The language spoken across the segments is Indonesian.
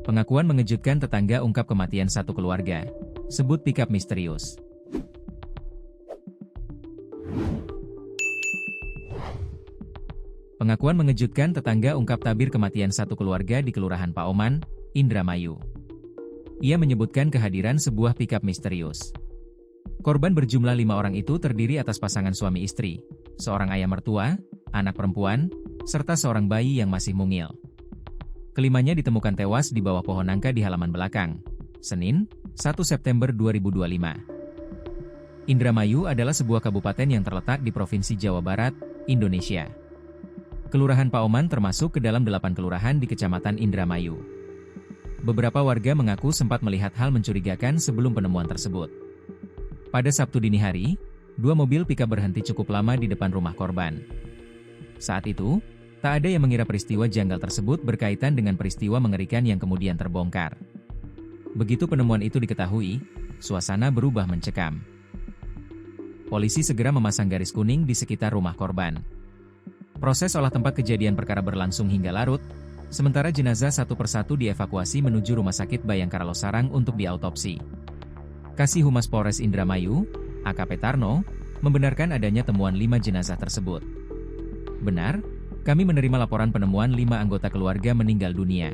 Pengakuan mengejutkan tetangga ungkap kematian satu keluarga. Sebut pikap misterius. Pengakuan mengejutkan tetangga ungkap tabir kematian satu keluarga di Kelurahan Paoman, Indramayu. Ia menyebutkan kehadiran sebuah pikap misterius. Korban berjumlah 5 orang itu terdiri atas pasangan suami istri, seorang ayah mertua, anak perempuan, serta seorang bayi yang masih mungil. Kelimanya ditemukan tewas di bawah pohon nangka di halaman belakang, Senin, 1 September 2025. Indramayu adalah sebuah kabupaten yang terletak di Provinsi Jawa Barat, Indonesia. Kelurahan Paoman termasuk ke dalam 8 kelurahan di Kecamatan Indramayu. Beberapa warga mengaku sempat melihat hal mencurigakan sebelum penemuan tersebut. Pada Sabtu dini hari, 2 mobil pikap berhenti cukup lama di depan rumah korban. Saat itu, tak ada yang mengira peristiwa janggal tersebut berkaitan dengan peristiwa mengerikan yang kemudian terbongkar. Begitu penemuan itu diketahui, suasana berubah mencekam. Polisi segera memasang garis kuning di sekitar rumah korban. Proses olah tempat kejadian perkara berlangsung hingga larut, sementara jenazah satu persatu dievakuasi menuju Rumah Sakit Bayangkara Losarang untuk diautopsi. Kasih Humas Polres Indramayu, AKP Tarno, membenarkan adanya temuan 5 jenazah tersebut. Benar, kami menerima laporan penemuan 5 anggota keluarga meninggal dunia.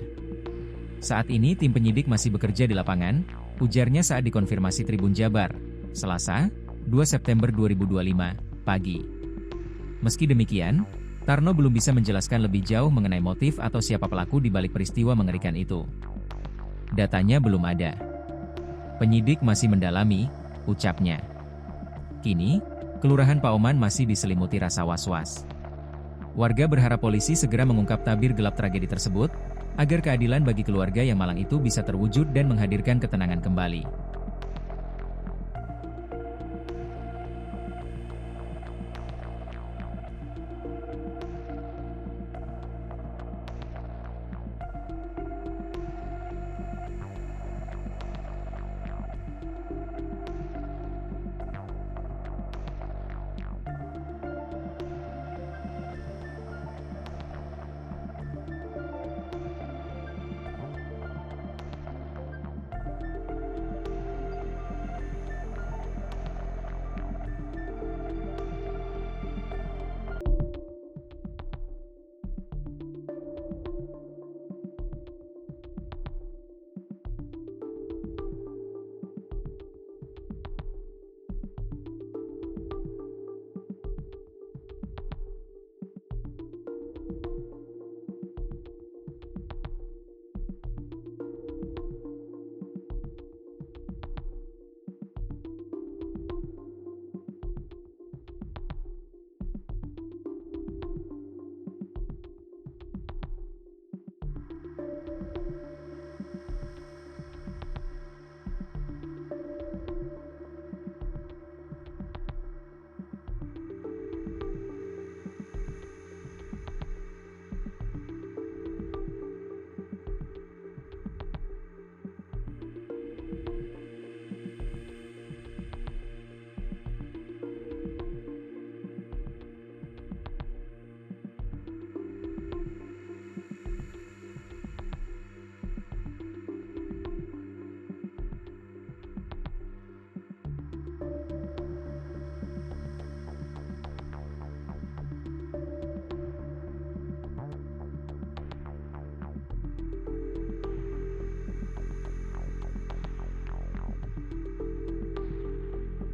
Saat ini tim penyidik masih bekerja di lapangan, ujarnya saat dikonfirmasi Tribun Jabar, Selasa, 2 September 2025, pagi. Meski demikian, Tarno belum bisa menjelaskan lebih jauh mengenai motif atau siapa pelaku di balik peristiwa mengerikan itu. Datanya belum ada. Penyidik masih mendalami, ucapnya. Kini, Kelurahan Paoman masih diselimuti rasa was-was. Warga berharap polisi segera mengungkap tabir gelap tragedi tersebut, agar keadilan bagi keluarga yang malang itu bisa terwujud dan menghadirkan ketenangan kembali.